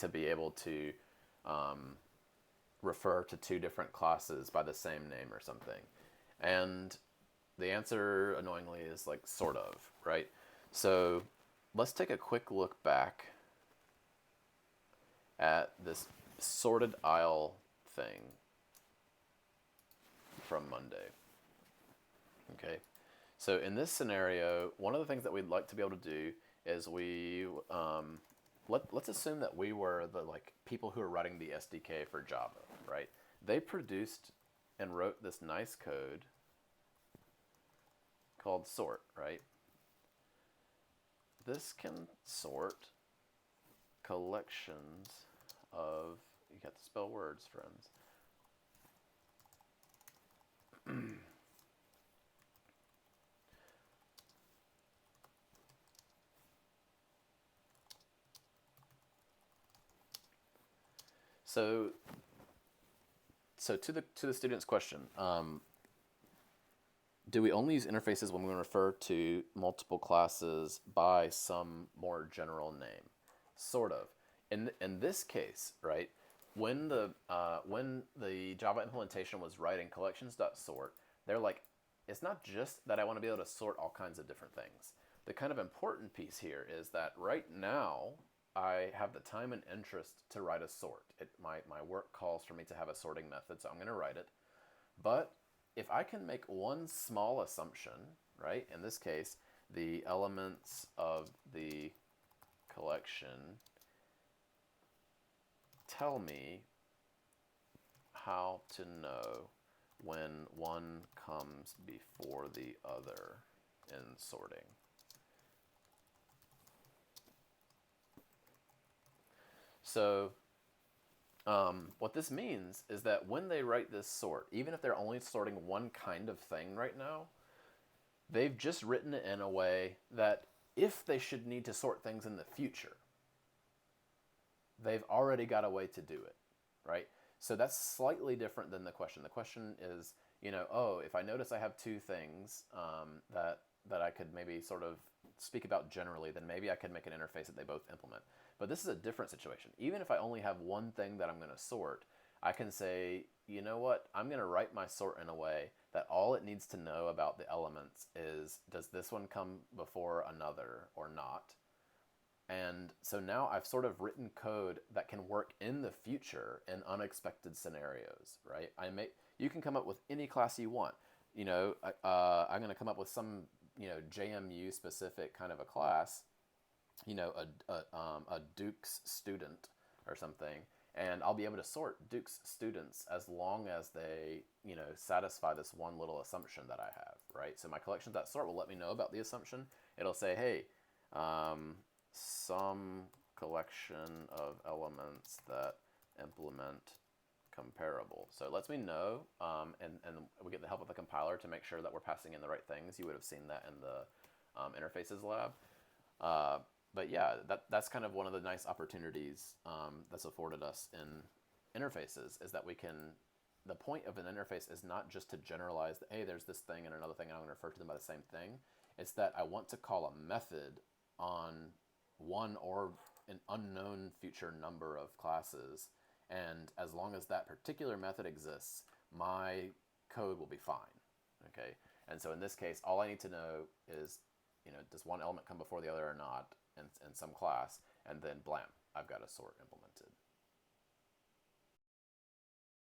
to be able to refer to two different classes by the same name or something? And the answer, annoyingly, is like sort of, right? So let's take a quick look back at this sorted aisle thing from Monday. Okay, so in this scenario, one of the things that we'd like to be able to do is let's assume that we were the like people who are writing the SDK for Java, right? They produced and wrote this nice code called sort, right? This can sort collections of, you got to spell words, friends. So, so to the student's question, do we only use interfaces when we refer to multiple classes by some more general name? Sort of. In this case, right, when the Java implementation was writing collections.sort, they're like, it's not just that I want to be able to sort all kinds of different things. The kind of important piece here is that right now I have the time and interest to write a sort. My work calls for me to have a sorting method, so I'm going to write it. But if I can make one small assumption, right, in this case, the elements of the collection tell me how to know when one comes before the other in sorting. So what this means is that when they write this sort, even if they're only sorting one kind of thing right now, they've just written it in a way that if they should need to sort things in the future, they've already got a way to do it, right? So that's slightly different than the question. The question is, oh, if I notice I have two things that I could maybe sort of speak about generally, then maybe I could make an interface that they both implement. But this is a different situation. Even if I only have one thing that I'm going to sort, I can say, you know what, I'm going to write my sort in a way that all it needs to know about the elements is, does this one come before another or not? And so now I've sort of written code that can work in the future in unexpected scenarios, right? You can come up with any class you want. I'm going to come up with some, JMU specific kind of a class, a Duke's student or something, and I'll be able to sort Duke's students as long as they, satisfy this one little assumption that I have, right? So my collection.sort will let me know about the assumption. It'll say, hey, some collection of elements that implement comparable. So it lets me know, and we get the help of the compiler to make sure that we're passing in the right things. You would have seen that in the interfaces lab. But yeah, that's kind of one of the nice opportunities that's afforded us in interfaces, is that the point of an interface is not just to generalize that, hey, there's this thing and another thing, and I'm going to refer to them by the same thing. It's that I want to call a method on one or an unknown future number of classes, and as long as that particular method exists, my code will be fine, okay? And so in this case, all I need to know is, does one element come before the other or not in some class, and then blam, I've got a sort implemented.